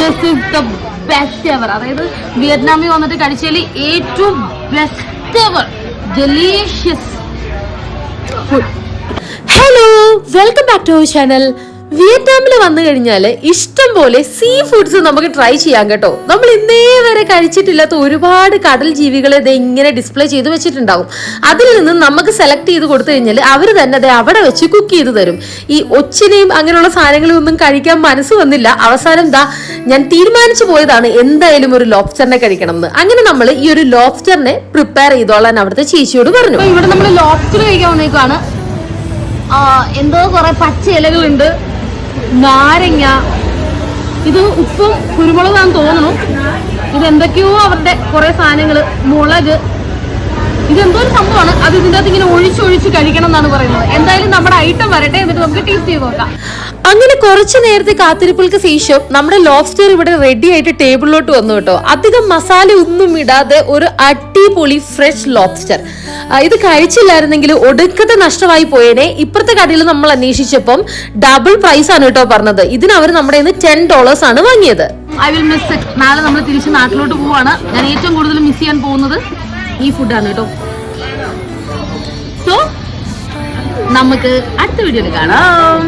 This is the best ever. അതായത് വിയറ്റ്നാമിൽ വന്നിട്ട് കഴിച്ചതിൽ ഏറ്റവും best ever delicious food. Hello, welcome back to our channel. വിയറ്റ്നാമിൽ വന്നു കഴിഞ്ഞാൽ ഇഷ്ടം പോലെ സീ ഫുഡ്സ് നമുക്ക് ട്രൈ ചെയ്യാം കേട്ടോ. നമ്മൾ ഇന്നേ വരെ കഴിച്ചിട്ടില്ലാത്ത ഒരുപാട് കടൽ ജീവികളെ ഇങ്ങനെ ഡിസ്പ്ലേ ചെയ്ത് വെച്ചിട്ടുണ്ടാവും. അതിൽ നിന്ന് നമുക്ക് സെലക്ട് ചെയ്ത് കൊടുത്തു കഴിഞ്ഞാൽ അവർ തന്നെ അത് അവിടെ വെച്ച് കുക്ക് ചെയ്ത് തരും. ഈ ഒച്ചിനെയും അങ്ങനെയുള്ള സാധനങ്ങളും ഒന്നും കഴിക്കാൻ മനസ്സ് വന്നില്ല. അവസാനം ഞാൻ തീരുമാനിച്ചു പോയതാണ് എന്തായാലും ഒരു ലോബ്സ്റ്ററിനെ കഴിക്കണം എന്ന്. അങ്ങനെ നമ്മൾ ഈ ഒരു ലോബ്സ്റ്ററിനെ പ്രിപ്പയർ ചെയ്തോളാൻ അവിടുത്തെ ചേച്ചിയോട് പറഞ്ഞു. ഇവിടെ നമ്മൾ ലോബ്സ്റ്റർ കഴിക്കാൻ വന്നേക്കാണ്. എന്തോ കുറെ പച്ച ഇലകളുണ്ട്, നാരങ്ങ, ഇത് ഉപ്പും കുരുമുളകാന്ന് തോന്നുന്നു. ഇതെന്തൊക്കെയോ അവരുടെ കുറെ സാധനങ്ങള്, മുളക്, ഇതെന്തോ ഒരു സംഭവമാണ്. അത് ഇതിൻ്റെ അകത്ത് ഇങ്ങനെ ഒഴിച്ചൊഴിച്ച് കഴിക്കണം എന്നാണ് പറയുന്നത്. എന്തായാലും നമ്മുടെ ഐറ്റം വരട്ടെ, എന്നിട്ട് നമുക്ക് ടേസ്റ്റ് ചെയ്ത് നോക്കാം. അങ്ങനെ കുറച്ചു നേരത്തെ കാത്തിരിപ്പുകൾക്ക് ശേഷം നമ്മുടെ ലോബ്സ്റ്റർ ഇവിടെ റെഡി ആയിട്ട് ടേബിളിലോട്ട് വന്നു കേട്ടോ. അധികം മസാല ഒന്നും ഇടാതെ ഒരു അടിപൊളി ഫ്രഷ് ലോബ്സ്റ്റർ. ഇത് കഴിച്ചില്ലായിരുന്നെങ്കിൽ ഒടുക്കത്തെ നഷ്ടമായി പോയേനെ. ഇപ്പുറത്തെ കടയിൽ നമ്മൾ അന്വേഷിച്ചപ്പം ഡബിൾ പ്രൈസ് ആണ് കേട്ടോ പറഞ്ഞത്. ഇതിന് അവർ നമ്മുടെ $10 ആണ് വാങ്ങിയത്. I will miss it. നാളെ നമ്മൾ തിരിച്ച് നാട്ടിലോട്ട് പോവാണ്. ഞാൻ ഏറ്റവും കൂടുതൽ മിസ് ചെയ്യാൻ പോകുന്നത് ഈ ഫുഡാണ് കേട്ടോ. സോ നമുക്ക് അടുത്ത വീഡിയോയിൽ കാണാം.